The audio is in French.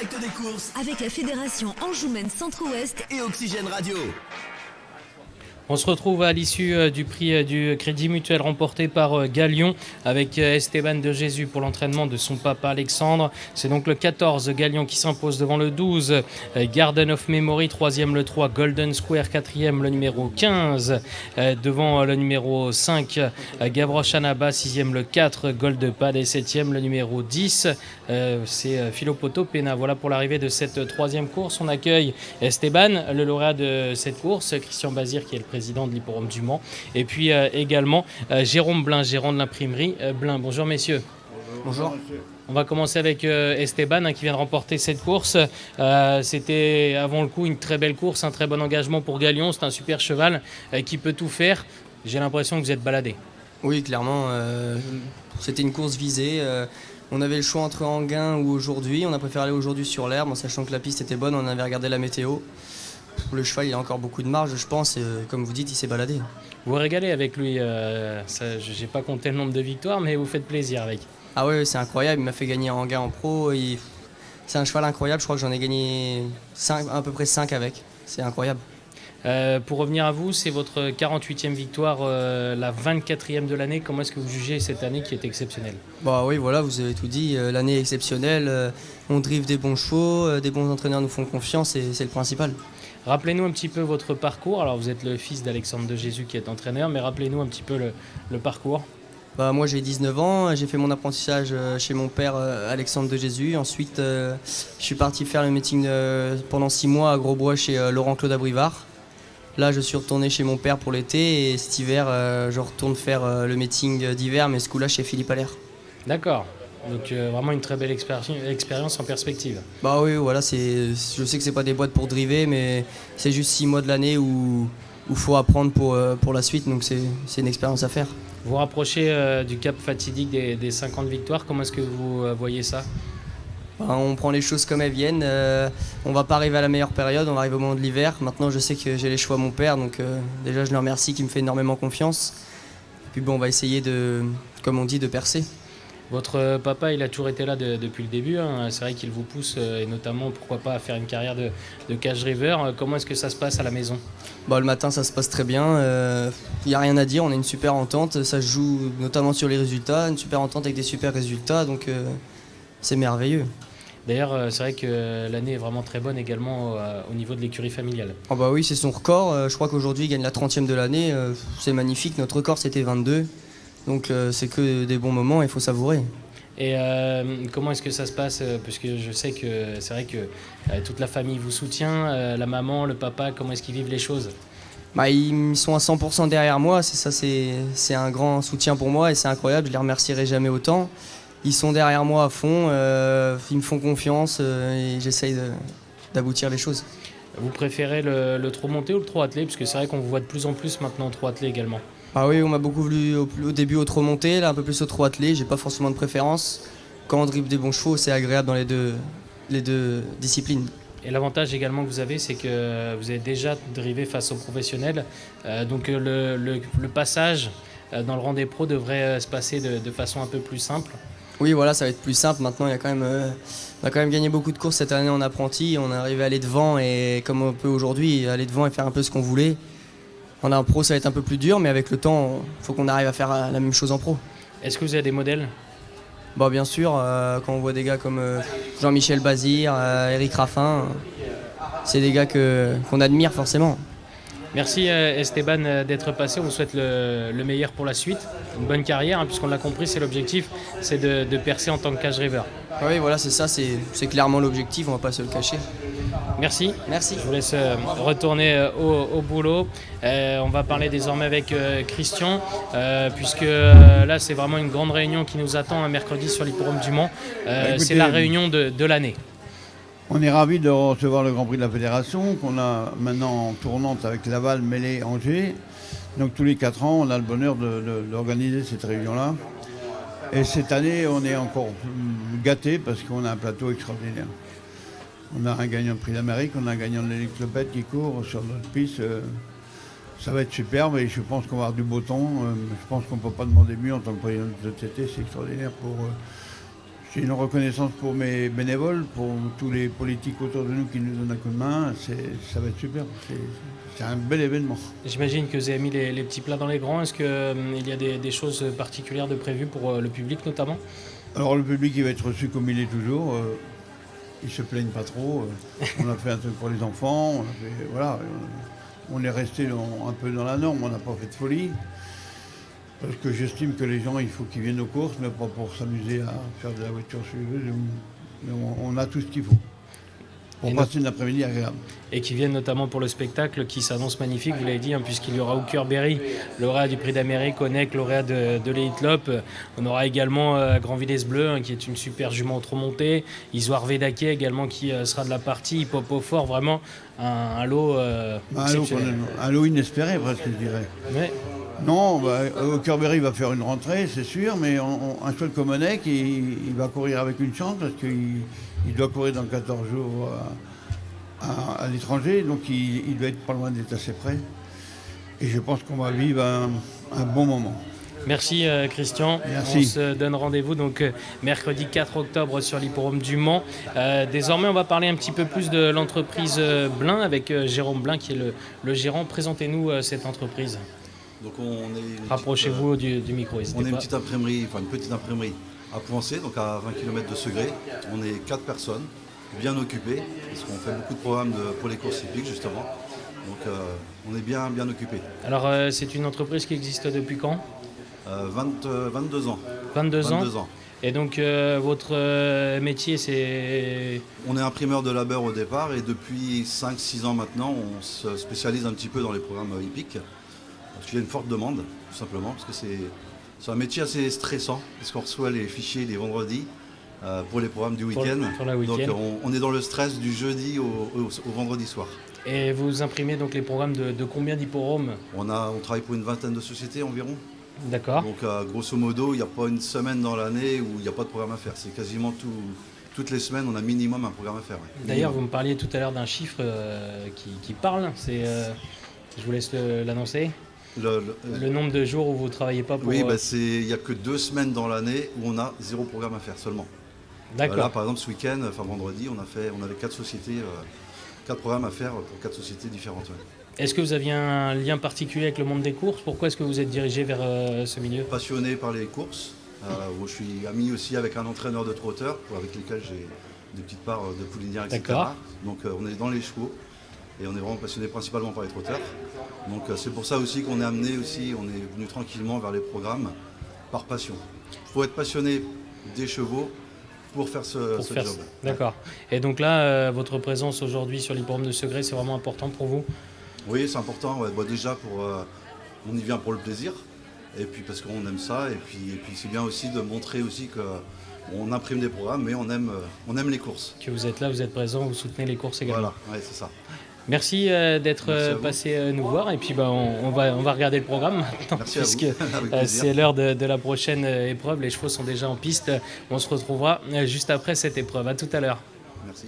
direct des courses avec la fédération Anjoumen Centre-Ouest et Oxygène Radio. On se retrouve à l'issue du prix du Crédit Mutuel remporté par Galion avec Esteban de Jésus pour l'entraînement de son papa Alexandre. C'est donc le 14 Galion qui s'impose devant le 12 Garden of Memory, 3e le 3 Golden Square, 4e le numéro 15 devant le numéro 5 Gavroche Anaba, 6e le 4 Goldpad et 7e le numéro 10 c'est Philopoto Pena. Voilà pour l'arrivée de cette troisième course. On accueille Esteban, le lauréat de cette course, Christian Bazir qui est le président de l'Hipporome du Mans, et puis également Jérôme Blin, gérant de l'imprimerie Blin. Bonjour messieurs. Bonjour. On va commencer avec Esteban qui vient de remporter cette course. C'était avant le coup une très belle course, un très bon engagement pour Galion. C'est un super cheval qui peut tout faire. J'ai l'impression que vous êtes baladé. Oui, clairement. C'était une course visée. On avait le choix entre Anguin ou aujourd'hui. On a préféré aller aujourd'hui sur l'herbe en sachant que la piste était bonne. On avait regardé la météo. Le cheval, il a encore beaucoup de marge, je pense, et comme vous dites, il s'est baladé. Vous vous régalez avec lui, je n'ai pas compté le nombre de victoires, mais vous faites plaisir avec. Ah oui, c'est incroyable, il m'a fait gagner en gain en pro. C'est un cheval incroyable, je crois que j'en ai gagné à peu près 5 avec. C'est incroyable. Pour revenir à vous, c'est votre 48e victoire, la 24e de l'année. Comment est-ce que vous jugez cette année qui est exceptionnelle ? Bah oui, voilà, vous avez tout dit. L'année est exceptionnelle. On drive des bons chevaux, des bons entraîneurs nous font confiance et c'est le principal. Rappelez-nous un petit peu votre parcours. Alors vous êtes le fils d'Alexandre de Jésus qui est entraîneur, mais rappelez-nous un petit peu le parcours. Bah, moi j'ai 19 ans, j'ai fait mon apprentissage chez mon père Alexandre de Jésus. Ensuite je suis parti faire le meeting pendant 6 mois à Grosbois chez Laurent-Claude Abrivard. Là je suis retourné chez mon père pour l'été et cet hiver je retourne faire le meeting d'hiver, mais ce coup-là chez Philippe Allaire. D'accord. Donc vraiment une très belle expérience en perspective. Bah oui, voilà, je sais que c'est pas des boîtes pour driver, mais c'est juste 6 mois de l'année où faut apprendre pour la suite, donc c'est une expérience à faire. Vous rapprochez du cap fatidique des 50 victoires, comment est-ce que vous voyez ça ? Bah, on prend les choses comme elles viennent, on va pas arriver à la meilleure période, on va arriver au moment de l'hiver. Maintenant je sais que j'ai les chevaux à mon père, donc déjà je le remercie qui me fait énormément confiance. Et puis bon, on va essayer comme on dit, de percer. Votre papa, il a toujours été là depuis le début. Hein. C'est vrai qu'il vous pousse, et notamment, pourquoi pas, à faire une carrière de cage river. Comment est-ce que ça se passe à la maison ? Bah, le matin, ça se passe très bien. Il n'y a rien à dire, on a une super entente. Ça se joue notamment sur les résultats. Une super entente avec des super résultats, donc c'est merveilleux. D'ailleurs, c'est vrai que l'année est vraiment très bonne également au niveau de l'écurie familiale. Oh bah oui, c'est son record. Je crois qu'aujourd'hui, il gagne la 30e de l'année. C'est magnifique. Notre record, c'était 22. Donc c'est que des bons moments, il faut savourer. Et comment est-ce que ça se passe ? Parce que je sais que c'est vrai que toute la famille vous soutient, la maman, le papa, comment est-ce qu'ils vivent les choses ? Bah, ils sont à 100% derrière moi, c'est un grand soutien pour moi et c'est incroyable, je les remercierai jamais autant. Ils sont derrière moi à fond, ils me font confiance et j'essaye d'aboutir les choses. Vous préférez le trot monté ou le trot attelé ? Parce que c'est vrai qu'on vous voit de plus en plus maintenant au trot attelé également. Ah oui, on m'a beaucoup vu au début au trot monté, là un peu plus au trot attelé, j'ai pas forcément de préférence. Quand on drive des bons chevaux, c'est agréable dans les deux disciplines. Et l'avantage également que vous avez, c'est que vous avez déjà drivé face aux professionnels. Donc le passage dans le rang des pros devrait se passer de façon un peu plus simple. Oui, voilà, ça va être plus simple. Maintenant, on a quand même gagné beaucoup de courses cette année en apprenti. On est arrivé à aller devant et comme on peut aujourd'hui, aller devant et faire un peu ce qu'on voulait. En un pro, ça va être un peu plus dur, mais avec le temps, il faut qu'on arrive à faire la même chose en pro. Est-ce que vous avez des modèles ? Bah, bien sûr, quand on voit des gars comme Jean-Michel Bazir, Eric Raffin, c'est des gars qu'on admire forcément. Merci Esteban d'être passé, on vous souhaite le meilleur pour la suite, une bonne carrière, hein, puisqu'on l'a compris, c'est l'objectif, c'est de percer en tant que cage river. Oui, voilà, c'est ça, c'est clairement l'objectif, on va pas se le cacher. Merci. Merci. Je vous laisse retourner au boulot. On va parler désormais avec Christian, puisque là c'est vraiment une grande réunion qui nous attend un mercredi sur l'Hipporome du Mans. C'est la réunion de l'année. On est ravis de recevoir le Grand Prix de la Fédération, qu'on a maintenant en tournante avec Laval, Mêlée, Angers. Donc tous les 4 ans, on a le bonheur d'organiser cette réunion-là. Et cette année, on est encore gâtés parce qu'on a un plateau extraordinaire. On a un gagnant de Prix d'Amérique, on a un gagnant de l'Hélicoptère qui court sur notre piste. Ça va être superbe et je pense qu'on va avoir du beau temps. Je pense qu'on ne peut pas demander mieux en tant que président de TT. C'est extraordinaire pour C'est une reconnaissance pour mes bénévoles, pour tous les politiques autour de nous qui nous donnent un coup de main. Ça va être super. C'est un bel événement. J'imagine que vous avez mis les petits plats dans les grands. Est-ce qu'il y a des choses particulières de prévues pour le public notamment? Alors le public il va être reçu comme il est toujours. Ils se plaignent pas trop. On a fait un truc pour les enfants. On est resté un peu dans la norme. On n'a pas fait de folie. Parce que j'estime que les gens, il faut qu'ils viennent aux courses, mais pas pour s'amuser à faire de la voiture suiveuse. On a tout ce qu'il faut pour passer une après-midi agréable. Et qui viennent notamment pour le spectacle qui s'annonce magnifique, vous l'avez dit, puisqu'il y aura Hooker Berry, lauréat du prix d'Amérique, Onek, lauréat de l'Elite Lop. On aura également Grand Villesse Bleu, qui est une super jument trop montée. Isoire Védaké également qui sera de la partie. Hip Hop au Fort, vraiment un lot exceptionnel. Un lot inespéré presque, je dirais. Ouais. Non, Hooker Berry va faire une rentrée, c'est sûr, mais un cheval comme Onek, il va courir avec une chance parce qu'il doit courir dans 14 jours à l'étranger, donc il doit être pas loin d'être assez près. Et je pense qu'on va vivre un bon moment. Merci Christian. Merci. On se donne rendez-vous donc mercredi 4 octobre sur l'hippodrome du Mans. Désormais, on va parler un petit peu plus de l'entreprise Blin avec Jérôme Blin qui est le gérant. Présentez-nous cette entreprise. Donc Rapprochez-vous du micro. On est une petite imprimerie à Poincé, donc à 20 km de Segré. On est 4 personnes, bien occupées, parce qu'on fait beaucoup de programmes pour les courses hippiques justement. Donc on est bien occupés. Alors c'est une entreprise qui existe depuis quand? 22 ans. 22 ans. Et donc votre métier c'est... On est imprimeur de labeur au départ et depuis 5-6 ans maintenant on se spécialise un petit peu dans les programmes hippiques. Parce qu'il y a une forte demande, tout simplement, parce que c'est un métier assez stressant, parce qu'on reçoit les fichiers les vendredis pour les programmes du week-end. Donc on est dans le stress du jeudi au vendredi soir. Et vous imprimez donc les programmes de combien d'hippodromes? On travaille pour une vingtaine de sociétés environ. D'accord. Donc grosso modo, il n'y a pas une semaine dans l'année où il n'y a pas de programme à faire. C'est quasiment toutes les semaines, on a minimum un programme à faire. Ouais. D'ailleurs, vous me parliez tout à l'heure d'un chiffre qui parle. Je vous laisse l'annoncer. Le nombre de jours où vous ne travaillez pas pour... Oui, il n'y a que 2 semaines dans l'année où on a 0 programme à faire seulement. D'accord. Là, par exemple, ce week-end, vendredi, on avait 4 sociétés, 4 programmes à faire pour 4 sociétés différentes. Ouais. Est-ce que vous aviez un lien particulier avec le monde des courses? Pourquoi est-ce que vous êtes dirigé vers ce milieu? Passionné par les courses. Je suis ami aussi avec un entraîneur de trotteurs avec lesquels j'ai des petites parts de poulinière, etc. D'accord. Donc on est dans les chevaux. Et on est vraiment passionné principalement par les trotteurs. Donc c'est pour ça aussi qu'on est amené aussi, on est venu tranquillement vers les programmes par passion. Il faut être passionné des chevaux pour faire ce job. D'accord. Et donc là, votre présence aujourd'hui sur l'hippodrome de Segré, c'est vraiment important pour vous? Oui, c'est important. Ouais. Déjà, on y vient pour le plaisir. Et puis parce qu'on aime ça. Et puis c'est bien aussi de montrer aussi qu'on imprime des programmes, mais on aime les courses. Que vous êtes là, vous êtes présent, vous soutenez les courses également. Voilà, ouais, c'est ça. Merci d'être passé nous voir et puis on va regarder le programme maintenant puisque c'est l'heure de la prochaine épreuve. Les chevaux sont déjà en piste. On se retrouvera juste après cette épreuve. À tout à l'heure. Merci.